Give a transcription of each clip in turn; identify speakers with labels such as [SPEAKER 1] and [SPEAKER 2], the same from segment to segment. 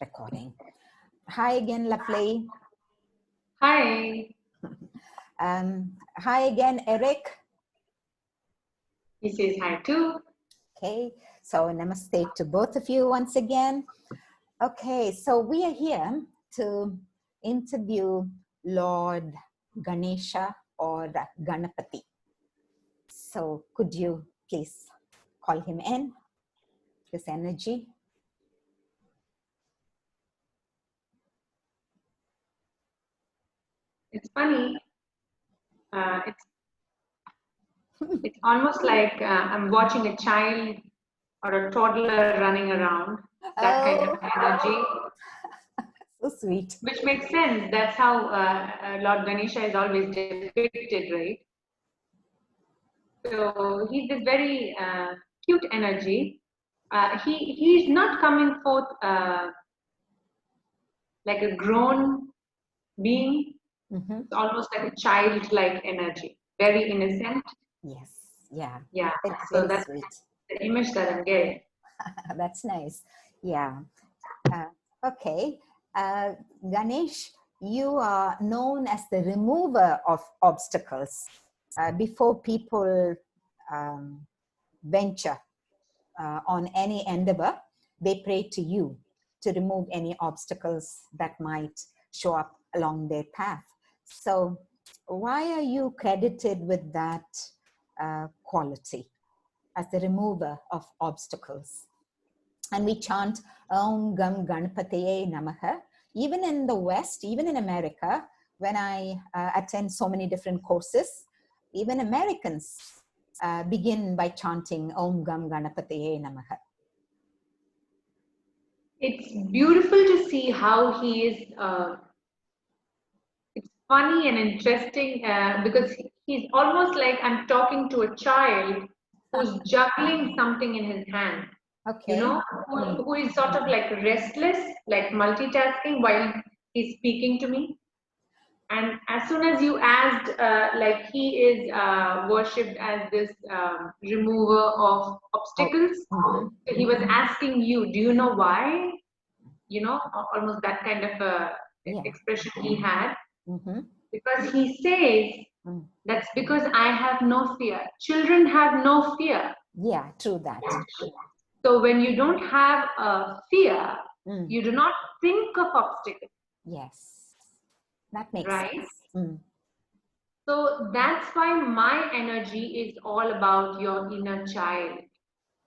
[SPEAKER 1] Recording. Hi again, lovely.
[SPEAKER 2] Hi.
[SPEAKER 1] Hi again, Eric.
[SPEAKER 2] He says hi too.
[SPEAKER 1] Okay, so namaste to both of you once again. Okay, so we are here to interview Lord Ganesha or Ganapati. So could you please call him in, his energy?
[SPEAKER 2] It's funny. It's almost like I'm watching a child or a toddler running around. That kind of energy.
[SPEAKER 1] So sweet.
[SPEAKER 2] Which makes sense. That's how Lord Ganesha is always depicted, right? So he's this very cute energy. He's not coming forth like a grown being. It's almost like a childlike energy, very innocent.
[SPEAKER 1] Yes, yeah.
[SPEAKER 2] Yeah,
[SPEAKER 1] It's
[SPEAKER 2] so
[SPEAKER 1] very
[SPEAKER 2] that's
[SPEAKER 1] sweet.
[SPEAKER 2] the image that I'm getting.
[SPEAKER 1] That's nice. Yeah. Okay. Ganesh, you are known as the remover of obstacles. Before people venture on any endeavor, they pray to you to remove any obstacles that might show up along their path. So why are you credited with that quality as the remover of obstacles? And we chant Om Gam Ganapataye Namaha. Even in the West, even in America, when I attend so many different courses, even Americans begin by chanting Om Gam Ganapataye Namaha.
[SPEAKER 2] It's beautiful to see how he is. It's funny and interesting because he's almost like I'm talking to a child who's juggling something in his hand.
[SPEAKER 1] Okay.
[SPEAKER 2] You know, who is sort of like restless, like multitasking while he's speaking to me. And as soon as you asked, like he is worshipped as this remover of obstacles, so he was asking you, do you know why? You know, almost that kind of expression he had. Because he says, that's because I have no fear. Children have no fear.
[SPEAKER 1] Yeah, true that.
[SPEAKER 2] So when you don't have a fear, you do not think of obstacles.
[SPEAKER 1] Yes, that makes
[SPEAKER 2] right?
[SPEAKER 1] sense.
[SPEAKER 2] So that's why my energy is all about your inner child,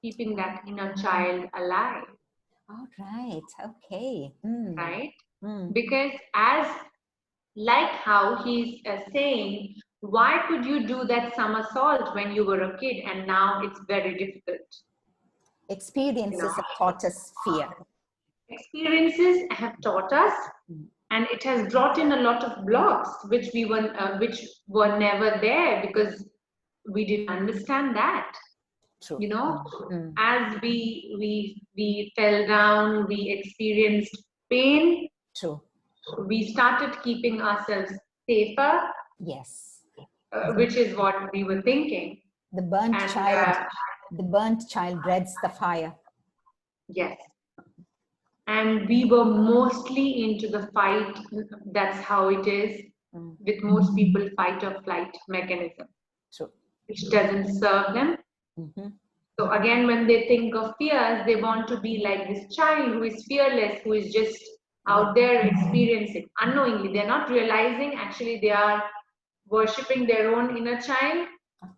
[SPEAKER 2] keeping that inner child alive.
[SPEAKER 1] All right, okay.
[SPEAKER 2] Right? Because as like how he's saying, why could you do that somersault when you were a kid and now it's very difficult?
[SPEAKER 1] Experiences have taught us fear.
[SPEAKER 2] Experiences have taught us, and it has brought in a lot of blocks which were never there because we didn't understand that.
[SPEAKER 1] True.
[SPEAKER 2] You know, as we fell down, we experienced pain.
[SPEAKER 1] True.
[SPEAKER 2] We started keeping ourselves safer.
[SPEAKER 1] Yes.
[SPEAKER 2] Which is what we were thinking.
[SPEAKER 1] The burnt child dreads the fire.
[SPEAKER 2] Yes. And we were mostly into the fight. That's how it is with most people, fight or flight mechanism.
[SPEAKER 1] True.
[SPEAKER 2] Which doesn't serve them. So again, when they think of fears, they want to be like this child who is fearless, who is just out there experiencing unknowingly. They're not realizing actually they are worshipping their own inner child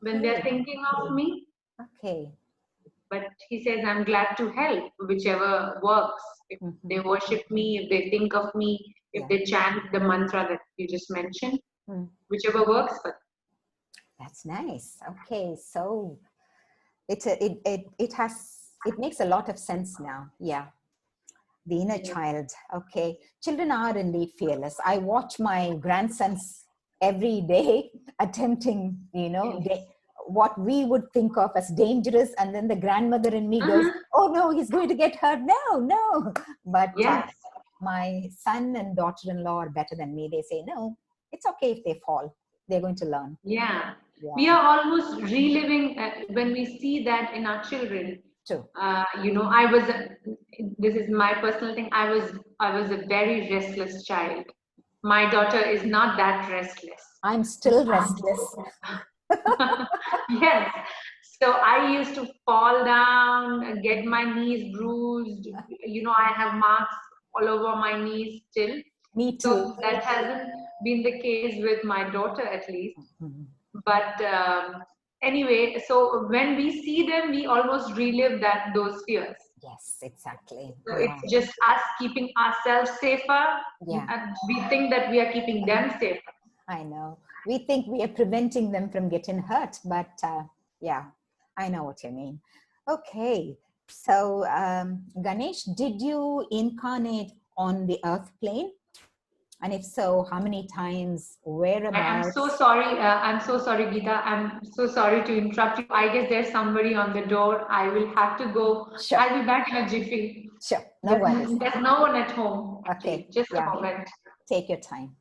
[SPEAKER 2] when they're thinking of me.
[SPEAKER 1] Okay.
[SPEAKER 2] But he says, I'm glad to help, whichever works. If they worship me, if they think of me, if they chant the mantra that you just mentioned, whichever works for them.
[SPEAKER 1] That's nice. Okay, so it makes a lot of sense now. Yeah. The inner child. Okay. Children are indeed fearless. I watch my grandsons every day attempting, what we would think of as dangerous. And then the grandmother in me goes, oh no, he's going to get hurt. No. But my son and daughter-in-law are better than me. They say, no, it's okay if they fall. They're going to learn.
[SPEAKER 2] Yeah. We are almost reliving when we see that in our children.
[SPEAKER 1] True.
[SPEAKER 2] You know, this is my personal thing. I was a very restless child. My daughter is not that restless.
[SPEAKER 1] I'm still restless.
[SPEAKER 2] Yes. So I used to fall down, get my knees bruised. You know, I have marks all over my knees still.
[SPEAKER 1] Me too.
[SPEAKER 2] So that hasn't been the case with my daughter, at least.
[SPEAKER 1] Mhm.
[SPEAKER 2] But anyway, so when we see them, we almost relive those fears.
[SPEAKER 1] Yes, exactly.
[SPEAKER 2] So
[SPEAKER 1] Yeah.
[SPEAKER 2] it's just us keeping ourselves safer,
[SPEAKER 1] Yeah.
[SPEAKER 2] and we think that we are keeping them safer.
[SPEAKER 1] I know. We think we are preventing them from getting hurt, but yeah, I know what you mean. Okay. So, Ganesh, did you incarnate on the earth plane? And if so, how many times,
[SPEAKER 2] I'm so
[SPEAKER 1] whereabouts?
[SPEAKER 2] sorry. I'm so sorry, Geeta. I'm so sorry to interrupt you. I guess there's somebody on the door. I will have to go.
[SPEAKER 1] Sure.
[SPEAKER 2] I'll be back in a jiffy.
[SPEAKER 1] Sure. No worries.
[SPEAKER 2] There's no one at home.
[SPEAKER 1] Okay.
[SPEAKER 2] Just a
[SPEAKER 1] Yeah.
[SPEAKER 2] moment.
[SPEAKER 1] Take your time.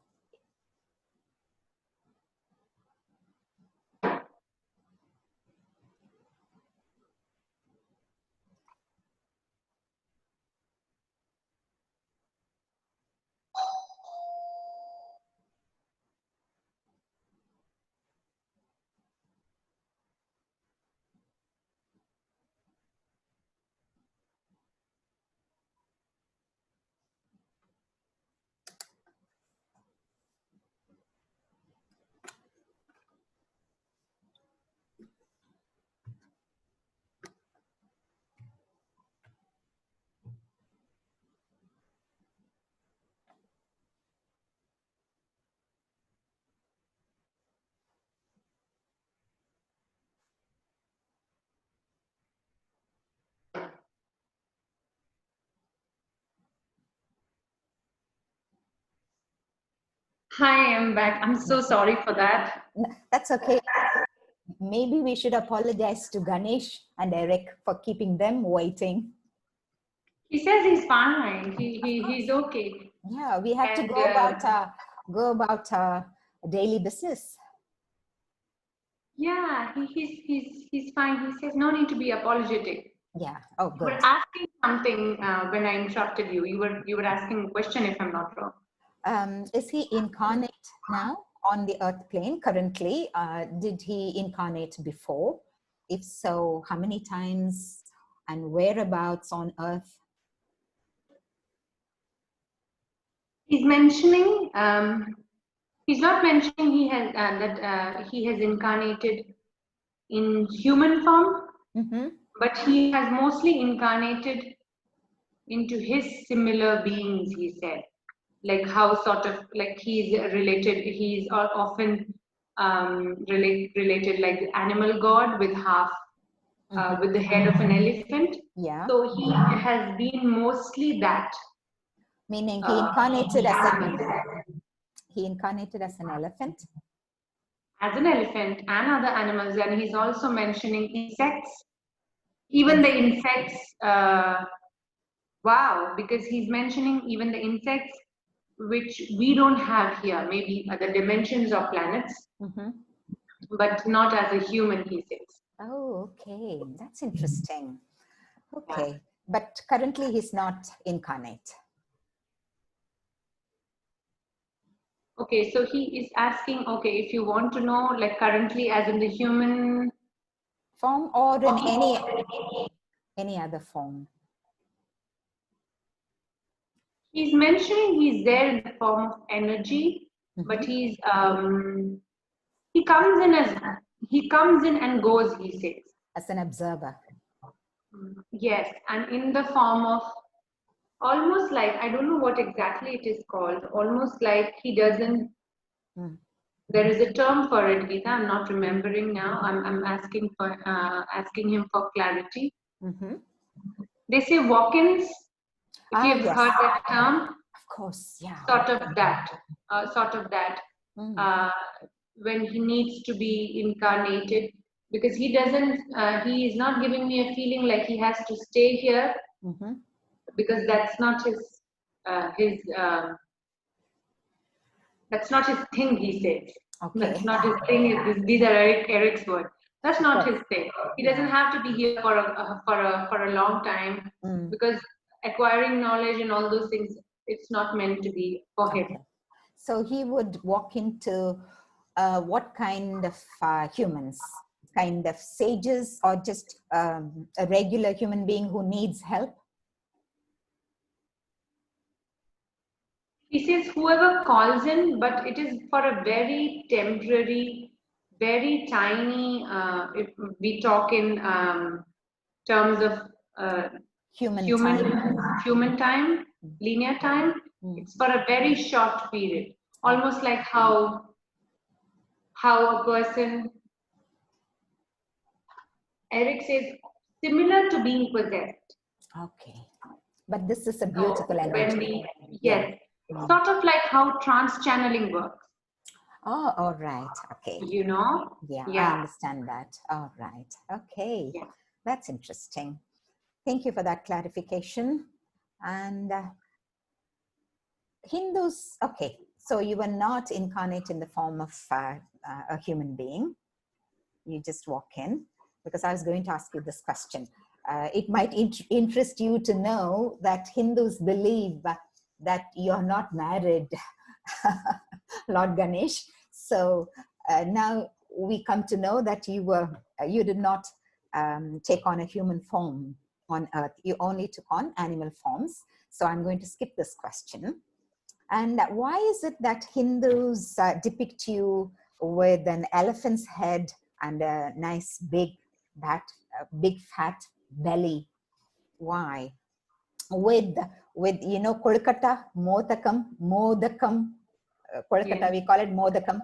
[SPEAKER 2] Hi, I'm back. I'm so sorry for that.
[SPEAKER 1] That's okay. Maybe we should apologize to Ganesh and Eric for keeping them waiting.
[SPEAKER 2] He says he's fine. He's okay.
[SPEAKER 1] Yeah, we have to
[SPEAKER 2] And
[SPEAKER 1] go about daily business.
[SPEAKER 2] yeah, he's fine. He says no need to be apologetic.
[SPEAKER 1] Yeah. Oh,
[SPEAKER 2] You were
[SPEAKER 1] good.
[SPEAKER 2] asking something when I interrupted you. You were asking a question, if I'm not wrong.
[SPEAKER 1] Is he incarnate now on the earth plane currently? Did he incarnate before? If so, how many times and whereabouts on earth?
[SPEAKER 2] He's mentioning. He's not mentioning he has incarnated in human form,
[SPEAKER 1] Mm-hmm.
[SPEAKER 2] but he has mostly incarnated into his similar beings. He said, like how sort of like he's related. He's often related like the animal god with half with the head of an elephant.
[SPEAKER 1] Yeah.
[SPEAKER 2] So he has been mostly that.
[SPEAKER 1] Meaning he incarnated
[SPEAKER 2] Animals.
[SPEAKER 1] he incarnated as an elephant.
[SPEAKER 2] As an elephant and other animals, and he's also mentioning insects. Even the insects, wow, because he's mentioning even the insects which we don't have here, maybe other dimensions or planets,
[SPEAKER 1] Mm-hmm.
[SPEAKER 2] but not as a human, he says.
[SPEAKER 1] Oh, okay. That's interesting.
[SPEAKER 2] Yeah.
[SPEAKER 1] Okay. But currently he's not incarnate.
[SPEAKER 2] Okay, so he is asking, okay, if you want to know, like currently as in the human
[SPEAKER 1] Form or in any other form.
[SPEAKER 2] he's mentioning he's there in the form of energy, but
[SPEAKER 1] Mm-hmm.
[SPEAKER 2] he comes in and goes, he says.
[SPEAKER 1] As an observer.
[SPEAKER 2] Yes, and in the form of almost like I don't know what exactly it is called. Almost like he doesn't.
[SPEAKER 1] Mm.
[SPEAKER 2] There is a term for it, Geeta. I'm not remembering now. I'm asking him for clarity.
[SPEAKER 1] Mm-hmm.
[SPEAKER 2] They say walk-ins. If
[SPEAKER 1] Ah,
[SPEAKER 2] you've
[SPEAKER 1] yes.
[SPEAKER 2] heard that term,
[SPEAKER 1] Of course. Yeah.
[SPEAKER 2] sort of that, sort of that.
[SPEAKER 1] Mm.
[SPEAKER 2] Uh, when he needs to be incarnated, because he doesn't. He is not giving me a feeling like he has to stay here,
[SPEAKER 1] Mm-hmm.
[SPEAKER 2] because that's not his that's not his thing, he says.
[SPEAKER 1] Okay.
[SPEAKER 2] That's not his thing. These are Eric's words. That's not his thing. He doesn't have to be here for a long time, because acquiring knowledge and all those things, it's not meant to be for him.
[SPEAKER 1] Okay. So he would walk into what kind of humans? Kind of sages, or just a regular human being who needs help?
[SPEAKER 2] He says whoever calls in, but it is for a very temporary, very tiny, if we talk in terms of human time, linear time, it's for a very short period. Almost like how a person, Eric says, similar to being possessed.
[SPEAKER 1] Okay. But this is a beautiful energy.
[SPEAKER 2] Yes. Sort of like how trance channeling works.
[SPEAKER 1] Oh, all right. Okay.
[SPEAKER 2] You know?
[SPEAKER 1] Yeah, I understand that. All right. Okay.
[SPEAKER 2] Yeah.
[SPEAKER 1] That's interesting. Thank you for that clarification. And Hindus, okay, so you were not incarnate in the form of a human being. You just walk in, because I was going to ask you this question. It might interest you to know that Hindus believe that you're not married, Lord Ganesh. So now we come to know that you did not take on a human form on earth. You only took on animal forms. So I'm going to skip this question. And why is it that Hindus depict you with an elephant's head and a nice big fat belly? Why? With Kolkata, Modakam, Kolkata, we call it Modakam,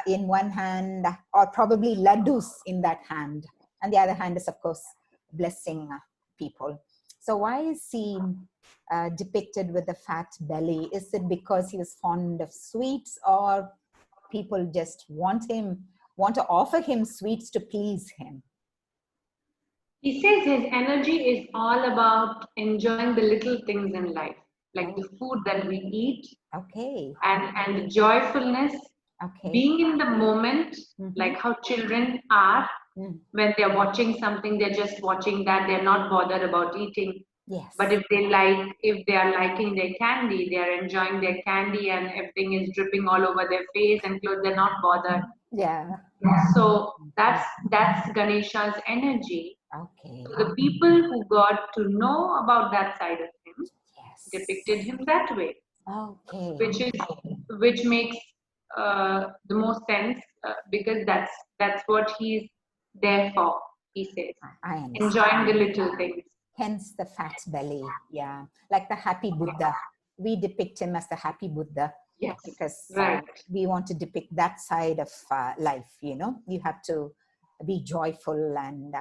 [SPEAKER 1] in one hand, or probably laddus in that hand. And the other hand is, of course, blessing people. So why is he depicted with a fat belly? Is it because he was fond of sweets, or people just want to offer him sweets to please him?
[SPEAKER 2] He says his energy is all about enjoying the little things in life, like the food that we eat, and the joyfulness, being in the moment, like how children are when they're watching something, they're just watching that, they're not bothered about eating.
[SPEAKER 1] Yes.
[SPEAKER 2] But if they are liking their candy, they are enjoying their candy, and everything is dripping all over their face and clothes, they're not bothered.
[SPEAKER 1] Yeah.
[SPEAKER 2] So that's Ganesha's energy.
[SPEAKER 1] Okay.
[SPEAKER 2] So the people who got to know about that side of him depicted him that way.
[SPEAKER 1] Okay.
[SPEAKER 2] Which makes the most sense, because that's what he's there for. He says,
[SPEAKER 1] I understand.
[SPEAKER 2] Enjoying the little things.
[SPEAKER 1] Hence the fat belly. Yeah, like the happy Buddha. We depict him as the happy Buddha.
[SPEAKER 2] Yes,
[SPEAKER 1] because we want to depict that side of life. You have to be joyful and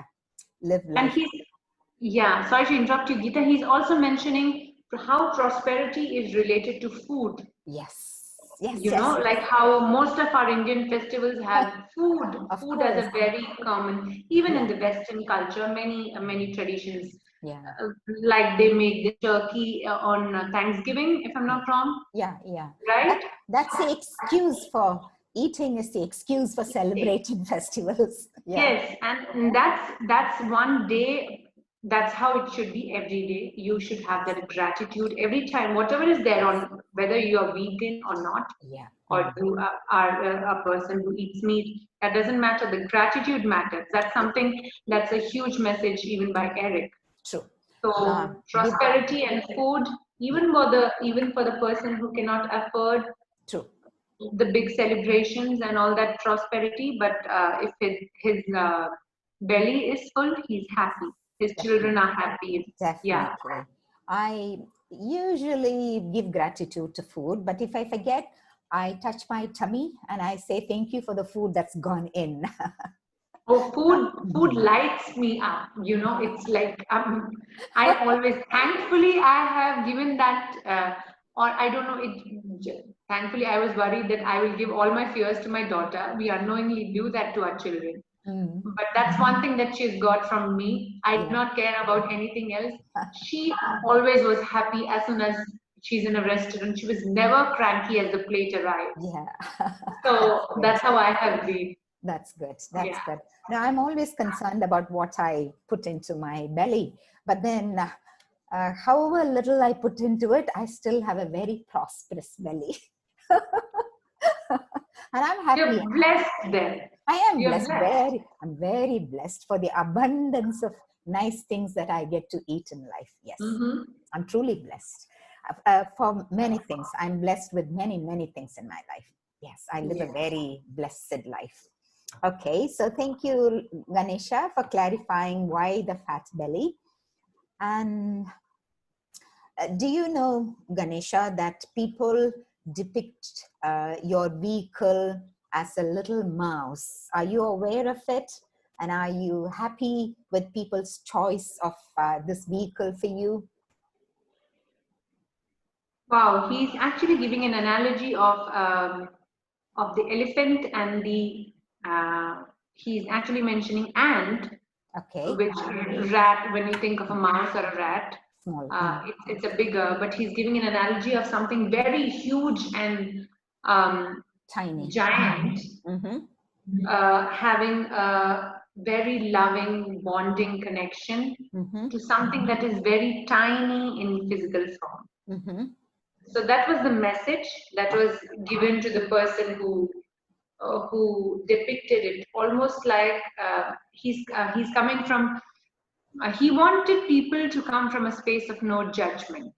[SPEAKER 1] live life.
[SPEAKER 2] And sorry to interrupt you, Geeta. He's also mentioning how prosperity is related to food.
[SPEAKER 1] Yes.
[SPEAKER 2] Like how most of our Indian festivals have food. Food as a very common, even in the Western culture, many traditions. Like they make the turkey on Thanksgiving, if I'm not wrong.
[SPEAKER 1] Yeah.
[SPEAKER 2] Right?
[SPEAKER 1] That's the excuse for eating, is the excuse for celebrating festivals.
[SPEAKER 2] Yes, and that's one day. That's how it should be every day. You should have that gratitude every time, whatever is there on, whether you are vegan or not, or you are a person who eats meat. That doesn't matter. The gratitude matters. That's that's a huge message even by Eric.
[SPEAKER 1] True.
[SPEAKER 2] So prosperity and food, even for the person who cannot afford the big celebrations and all that prosperity, but if his belly is full, he's happy. His children are happy.
[SPEAKER 1] Definitely. Yeah. I usually give gratitude to food, but if I forget, I touch my tummy and I say thank you for the food that's gone in.
[SPEAKER 2] Food lights me up. It's like I always, thankfully, I have given that, or I don't know. Thankfully, I was worried that I will give all my fears to my daughter. We unknowingly do that to our children. But that's one thing that she's got from me. I do not care about anything else. She always was happy as soon as she's in a restaurant. She was never cranky as the plate arrived.
[SPEAKER 1] Yeah.
[SPEAKER 2] So that's how I have been.
[SPEAKER 1] That's good. That's
[SPEAKER 2] Yeah.
[SPEAKER 1] good. Now, I'm always concerned about what I put into my belly, but then however little I put into it, I still have a very prosperous belly. And I'm happy.
[SPEAKER 2] You're blessed then.
[SPEAKER 1] I am
[SPEAKER 2] You're
[SPEAKER 1] blessed.
[SPEAKER 2] blessed.
[SPEAKER 1] I'm very blessed for the abundance of nice things that I get to eat in life. Yes, I'm truly blessed for many things. I'm blessed with many, many things in my life. Yes, I live a very blessed life. Okay, so thank you, Ganesha, for clarifying why the fat belly. And do you know, Ganesha, that people depict your vehicle as a little mouse? Are you aware of it? And are you happy with people's choice of this vehicle for you?
[SPEAKER 2] Wow, he's actually giving an analogy of the elephant and the he's actually mentioning ant,
[SPEAKER 1] Okay.
[SPEAKER 2] which rat, when you think of a mouse or a rat,
[SPEAKER 1] Small.
[SPEAKER 2] it's a bigger, but he's giving an analogy of something very huge and
[SPEAKER 1] Tiny.
[SPEAKER 2] giant, having a very loving bonding connection to something that is very tiny in physical form. So that was the message that was given to the person who depicted it, almost like he's coming from. He wanted people to come from a space of no judgment.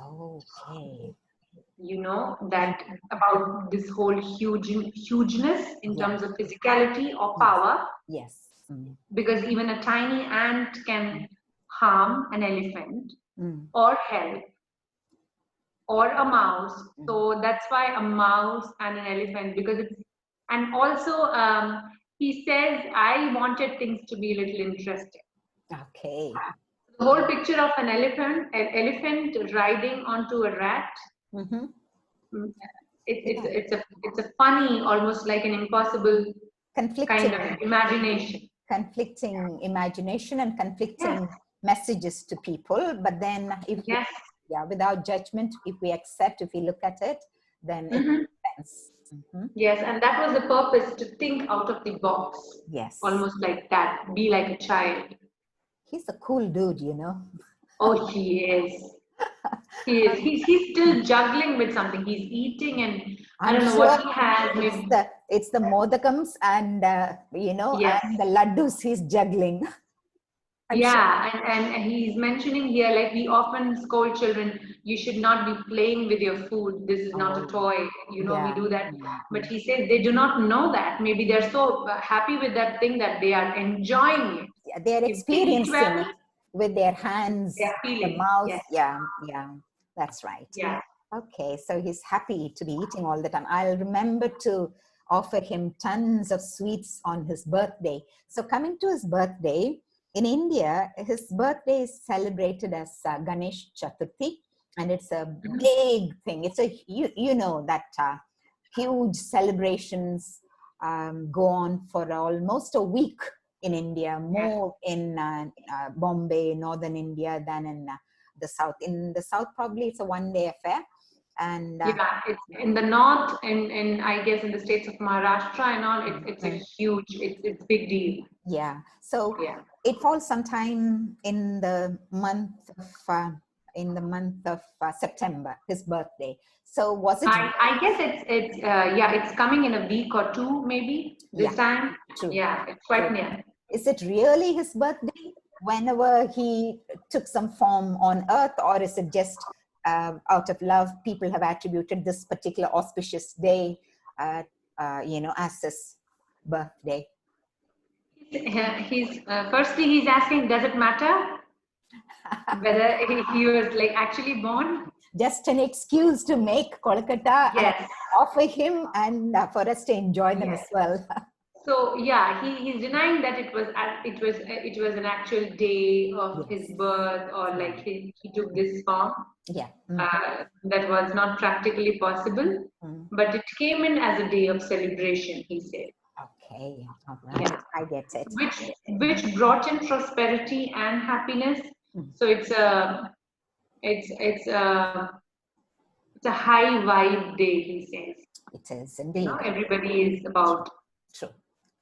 [SPEAKER 1] Okay.
[SPEAKER 2] You know, that about this whole hugeness in terms of physicality or power.
[SPEAKER 1] Yes.
[SPEAKER 2] Because even a tiny ant can harm an elephant or help, or a mouse. So that's why a mouse and an elephant, because it's, and also he says, I wanted things to be a little interesting.
[SPEAKER 1] Okay.
[SPEAKER 2] The whole picture of an elephant riding onto a rat. It's a funny, almost like an impossible
[SPEAKER 1] conflicting
[SPEAKER 2] kind of imagination.
[SPEAKER 1] Conflicting imagination and conflicting messages to people. But then if without judgment, if we accept, if we look at it, then it makes sense.
[SPEAKER 2] Yes, and that was the purpose, to think out of the box.
[SPEAKER 1] Yes.
[SPEAKER 2] Almost like that, be like a child.
[SPEAKER 1] He's a cool dude, you know.
[SPEAKER 2] Oh, he is. He is. He's still juggling with something. He's eating, and I don't know what he has.
[SPEAKER 1] It's the modakams and you know, and the laddus he's juggling.
[SPEAKER 2] And he's mentioning here, like we often scold children, you should not be playing with your food. This is not a toy. You know, we do that. But he says they do not know that. Maybe they're so happy with that thing that they are enjoying it.
[SPEAKER 1] Yeah, they're experiencing it with their hands, the mouth. Yeah, that's right.
[SPEAKER 2] Yeah.
[SPEAKER 1] Okay, so he's happy to be eating all the time. I'll remember to offer him tons of sweets on his birthday. So coming to his birthday, in India, his birthday is celebrated as Ganesh Chaturthi, and it's a big thing. It's a, you know that huge celebrations go on for almost a week in India, more in Bombay, northern India than in the south. In the south, probably it's a one-day affair. And
[SPEAKER 2] it's in the north, and I guess in the states of Maharashtra and all, it's a huge, it's big deal.
[SPEAKER 1] Yeah. So it falls sometime in the month of September, his birthday. So was it?
[SPEAKER 2] I guess it's coming in a week or two, maybe this time.
[SPEAKER 1] True.
[SPEAKER 2] Yeah, it's quite near.
[SPEAKER 1] Is it really his birthday whenever he took some form on earth, or is it just out of love, people have attributed this particular auspicious day, you know, as his birthday?
[SPEAKER 2] Firstly, he's asking, does it matter whether he was like actually born?
[SPEAKER 1] Just an excuse to make Kolkata and offer him, and for us to enjoy them as well.
[SPEAKER 2] So he's denying that it was an actual day of his birth, or like he took this form. That was not practically possible, but it came in as a day of celebration, he said.
[SPEAKER 1] Okay, all right, I get it.
[SPEAKER 2] Which brought in prosperity and happiness. So it's a high vibe day, he says.
[SPEAKER 1] It is indeed.
[SPEAKER 2] You know, everybody is about.
[SPEAKER 1] True.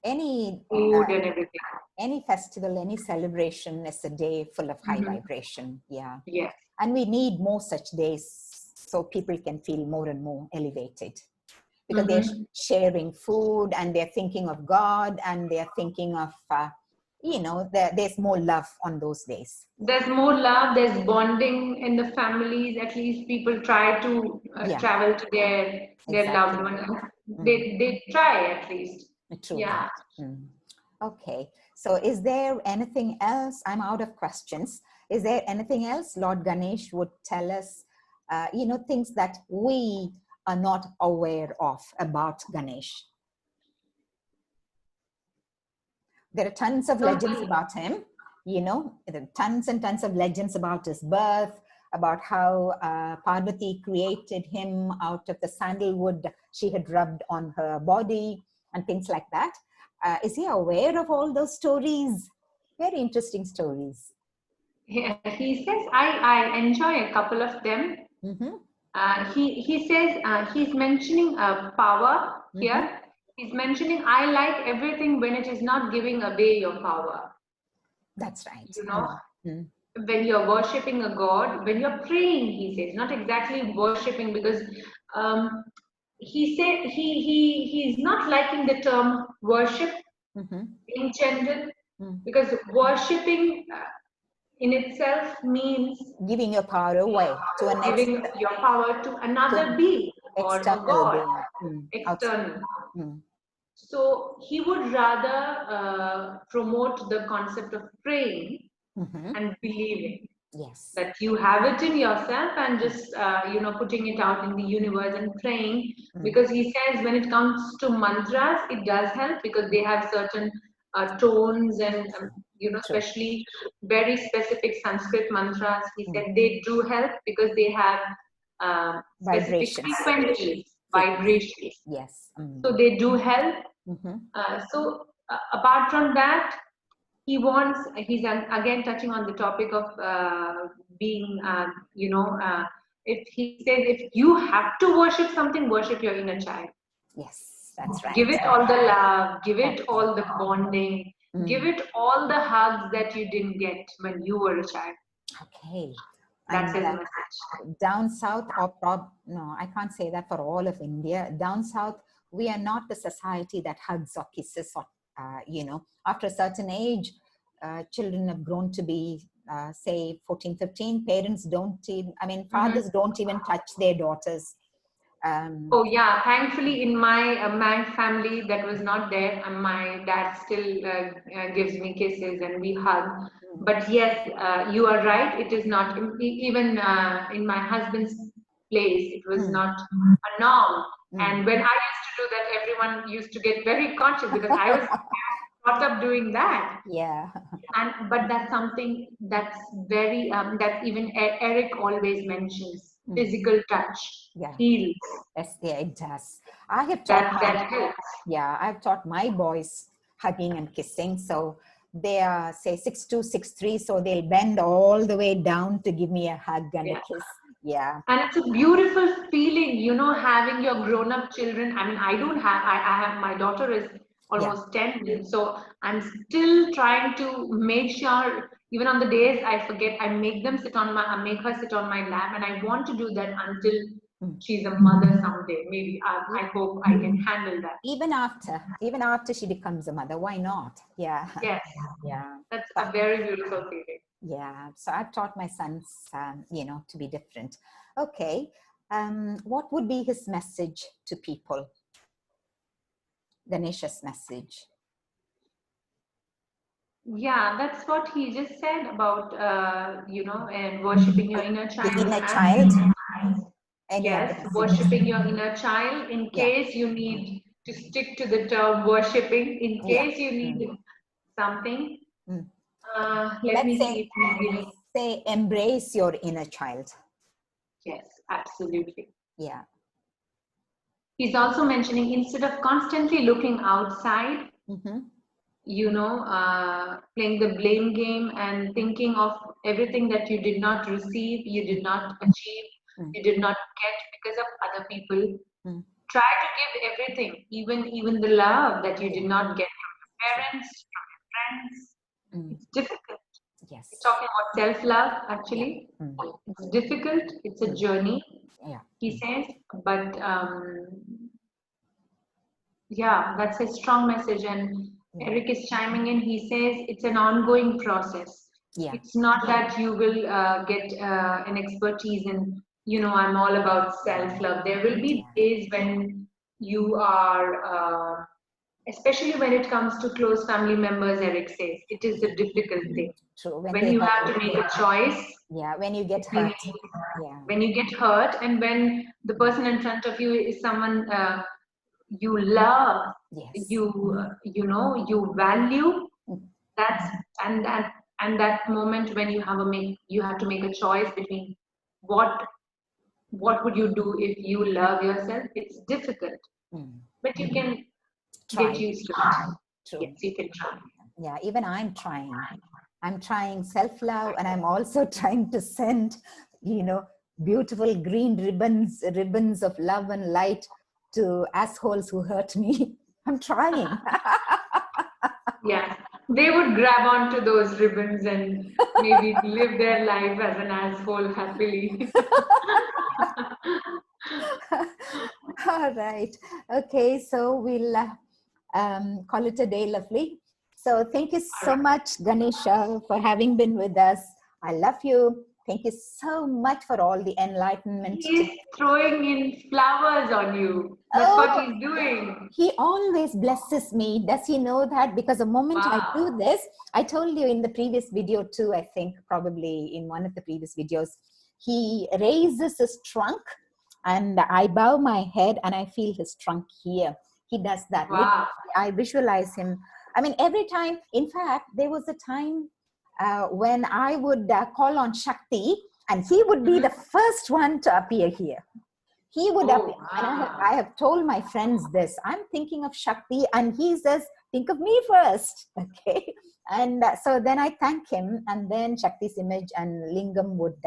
[SPEAKER 1] Any
[SPEAKER 2] food and everything.
[SPEAKER 1] any festival, any celebration is a day full of high vibration. Yeah.
[SPEAKER 2] Yes.
[SPEAKER 1] And we need more such days so people can feel more and more elevated, because they're sharing food and they're thinking of God and they're thinking of, there's more love on those days.
[SPEAKER 2] There's more love, there's bonding in the families. At least people try to travel to their loved one. They try at least.
[SPEAKER 1] True.
[SPEAKER 2] Yeah.
[SPEAKER 1] Okay. So is there anything else? I'm out of questions. Is there anything else Lord Ganesh would tell us, things that we are not aware of about Ganesh? There are tons of legends about him, there are tons and tons of legends about his birth, about how Parvati created him out of the sandalwood she had rubbed on her body and things like that. Is he aware of all those stories? Very interesting stories.
[SPEAKER 2] Yeah, he says, I enjoy a couple of them. He says, he's mentioning power here. He's mentioning, I like everything when it is not giving away your power.
[SPEAKER 1] That's right.
[SPEAKER 2] When you're worshipping a god, when you're praying, he says, not exactly worshipping, because he said he's not liking the term worship in general, because worshipping in itself means
[SPEAKER 1] giving your power away to an
[SPEAKER 2] giving your power to another being or a god, external. So he would rather promote the concept of praying and believing.
[SPEAKER 1] Yes.
[SPEAKER 2] That you have it in yourself and just putting it out in the universe and praying, because he says when it comes to mantras, it does help because they have certain tones and especially very specific Sanskrit mantras. He said they do help because they have specific frequencies, vibrations.
[SPEAKER 1] Yes.
[SPEAKER 2] So they do help. So apart from that, he's again touching on the topic of being, if he says, if you have to worship something, worship your inner child.
[SPEAKER 1] Yes, that's right.
[SPEAKER 2] Give it all the love, give it all the bonding, give it all the hugs that you didn't get when you were a child.
[SPEAKER 1] Okay.
[SPEAKER 2] That's his message.
[SPEAKER 1] Down south, no, I can't say that for all of India. Down south, we are not the society that hugs or kisses or, after a certain age, children have grown to be, say, 14, 15. Parents don't even, fathers don't even touch their daughters.
[SPEAKER 2] Oh yeah, thankfully in my family that was not there, and my dad still gives me kisses and we hug. But yes, you are right. It is not even in my husband's place. It was not a norm. And when I used to do that, everyone used to get very conscious because I was brought up doing that.
[SPEAKER 1] Yeah.
[SPEAKER 2] But that's something that's very that even Eric always mentions. Physical touch heals.
[SPEAKER 1] Yes, yeah, it does. I have taught I've taught my boys hugging and kissing. So they are, say, 6'2", 6'3", so they'll bend all the way down to give me a hug and a kiss. Yeah.
[SPEAKER 2] And it's a beautiful feeling, having your grown-up children. I don't have, I have, my daughter is almost 10, so I'm still trying to make sure, even on the days I forget, I make her sit on my lap, and I want to do that until she's a mother someday. Maybe I hope I can handle that.
[SPEAKER 1] Even after she becomes a mother, why not? Yeah.
[SPEAKER 2] Yes.
[SPEAKER 1] Yeah.
[SPEAKER 2] That's a very beautiful feeling.
[SPEAKER 1] Yeah. So I've taught my sons, to be different. Okay. What would be his message to people? Ganesha's message.
[SPEAKER 2] Yeah, that's what he just said about, and worshipping your inner child.
[SPEAKER 1] The inner child.
[SPEAKER 2] Yes, worshipping your inner child. In case you need to stick to the term worshipping, in case you need something. Let me see.
[SPEAKER 1] Say, embrace your inner child.
[SPEAKER 2] Yes, absolutely.
[SPEAKER 1] Yeah.
[SPEAKER 2] He's also mentioning, instead of constantly looking outside, playing the blame game and thinking of everything that you did not receive, you did not achieve, you did not get because of other people. Try to give everything, even the love that you did not get from parents, from your friends.
[SPEAKER 1] Mm.
[SPEAKER 2] It's difficult.
[SPEAKER 1] Yes.
[SPEAKER 2] We're talking about self-love, actually.
[SPEAKER 1] Yeah. Mm.
[SPEAKER 2] It's difficult. It's a journey,
[SPEAKER 1] Yeah.
[SPEAKER 2] he says. But yeah, that's a strong message. And Eric is chiming in. He says it's an ongoing process.
[SPEAKER 1] Yeah.
[SPEAKER 2] It's not that you will get an expertise in, I'm all about self-love. There will be days when you are, especially when it comes to close family members, Eric says, it is a difficult thing.
[SPEAKER 1] True.
[SPEAKER 2] When you have to make a choice.
[SPEAKER 1] Yeah, when you get hurt. Yeah.
[SPEAKER 2] When you get hurt, and when the person in front of you is someone you love,
[SPEAKER 1] Yes.
[SPEAKER 2] you value. That's and that moment when you have to make a choice between what would you do if you love yourself. It's difficult, but you can get used to it.
[SPEAKER 1] True.
[SPEAKER 2] Yes, you can try.
[SPEAKER 1] Yeah, even I'm trying. I'm trying self-love, and I'm also trying to send, beautiful green ribbons of love and light to assholes who hurt me. I'm trying.
[SPEAKER 2] Yeah, they would grab onto those ribbons and maybe live their life as an asshole happily.
[SPEAKER 1] All right. Okay, so we'll call it a day, lovely. So thank you so much, Ganesha, for having been with us. I love you. Thank you so much for all the enlightenment.
[SPEAKER 2] He's throwing in flowers on you. That's what he's doing.
[SPEAKER 1] He always blesses me. Does he know that? Because the moment I do this, I told you in the previous video too, I think probably in one of the previous videos, he raises his trunk and I bow my head and I feel his trunk here. He does that.
[SPEAKER 2] Wow.
[SPEAKER 1] I visualize him. I mean, every time, in fact, there was a time when I would call on Shakti and he would be the first one to appear here. He would appear.
[SPEAKER 2] Wow.
[SPEAKER 1] And I have told my friends this. I'm thinking of Shakti and he says, think of me first. Okay. And so then I thank him and then Shakti's image and Lingam would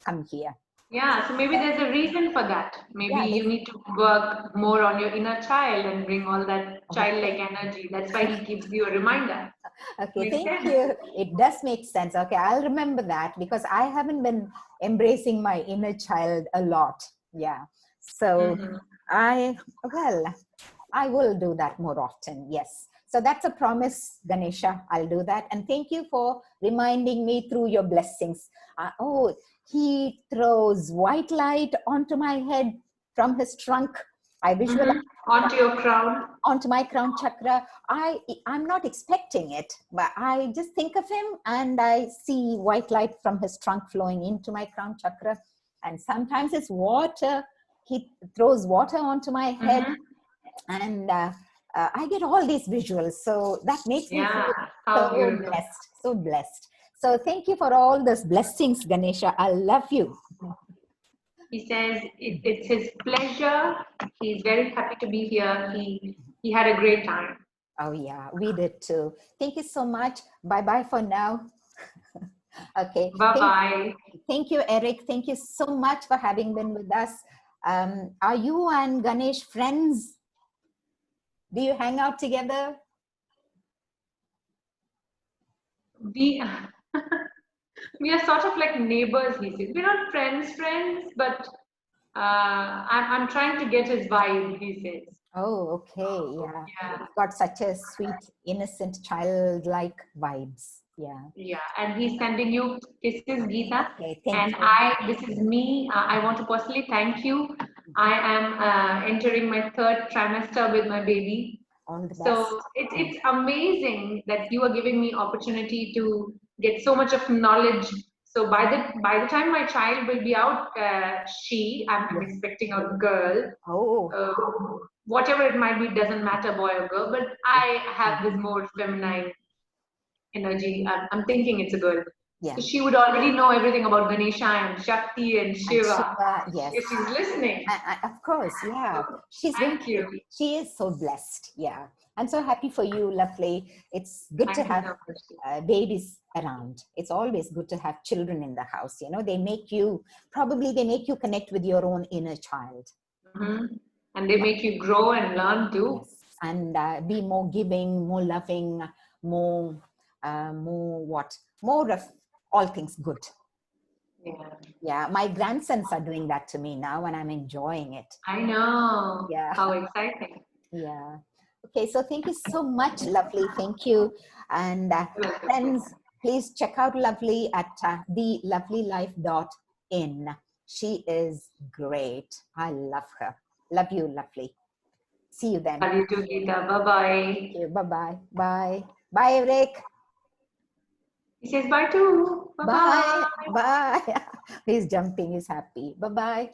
[SPEAKER 1] come here.
[SPEAKER 2] Yeah, so maybe there's a reason for that. Maybe you need to work more on your inner child and bring all that childlike energy. That's why he gives you a reminder.
[SPEAKER 1] Okay, thank you. It does make sense. Okay, I'll remember that because I haven't been embracing my inner child a lot. Yeah. So I will do that more often. Yes. So that's a promise, Ganesha. I'll do that. And thank you for reminding me through your blessings. He throws white light onto my head from his trunk. I visualize
[SPEAKER 2] onto your crown,
[SPEAKER 1] onto my crown chakra. I'm not expecting it, but I just think of him and I see white light from his trunk flowing into my crown chakra. And sometimes it's water. He throws water onto my head, and I get all these visuals. So that makes me feel so blessed, so blessed. So thank you for all those blessings, Ganesha. I love you.
[SPEAKER 2] He says it's his pleasure. He's very happy to be here. He had a great time.
[SPEAKER 1] Oh yeah, we did too. Thank you so much. Bye-bye for now. Okay.
[SPEAKER 2] Bye-bye.
[SPEAKER 1] Thank you, Eric. Thank you so much for having been with us. Are you and Ganesh friends? Do you hang out together?
[SPEAKER 2] We are sort of like neighbors, he says. We're not friends, but I'm trying to get his vibe, he says.
[SPEAKER 1] Oh, okay. Yeah. It's got such a sweet, innocent, childlike vibes. Yeah.
[SPEAKER 2] Yeah. And he's sending you kisses, Geeta.
[SPEAKER 1] Okay,
[SPEAKER 2] and
[SPEAKER 1] you.
[SPEAKER 2] This is me. I want to personally thank you. I am entering my 3rd trimester with my baby.
[SPEAKER 1] All the best.
[SPEAKER 2] So it's amazing that you are giving me opportunity to get so much of knowledge. So by the time my child will be out, I'm expecting a girl.
[SPEAKER 1] Oh.
[SPEAKER 2] Whatever it might be, doesn't matter, boy or girl. But I have this more feminine energy. I'm thinking it's a girl. Yeah. So she would already know everything about Ganesha and Shakti and Shiva.
[SPEAKER 1] Yes.
[SPEAKER 2] If she's listening.
[SPEAKER 1] Of course, yeah.
[SPEAKER 2] Thank you.
[SPEAKER 1] She is so blessed. Yeah. I'm so happy for you, lovely. It's good to have babies around. It's always good to have children in the house. You know, they make you connect with your own inner child.
[SPEAKER 2] And they make you grow and learn too.
[SPEAKER 1] Yes. and be more giving, more loving, more more of all things good.
[SPEAKER 2] Yeah.
[SPEAKER 1] Yeah, my grandsons are doing that to me now, and I'm enjoying it.
[SPEAKER 2] I know.
[SPEAKER 1] Yeah.
[SPEAKER 2] How exciting.
[SPEAKER 1] Yeah. Okay, so thank you so much, Lovely. Thank you. And friends, please check out Lovely at thelovelylife.in. She is great. I love her. Love you, Lovely. See you then.
[SPEAKER 2] Love you too, Geeta. Bye-bye.
[SPEAKER 1] Thank you. Bye-bye. Bye. Bye, Eric.
[SPEAKER 2] He says bye too. Bye-bye.
[SPEAKER 1] Bye. Bye. He's jumping. He's happy. Bye-bye.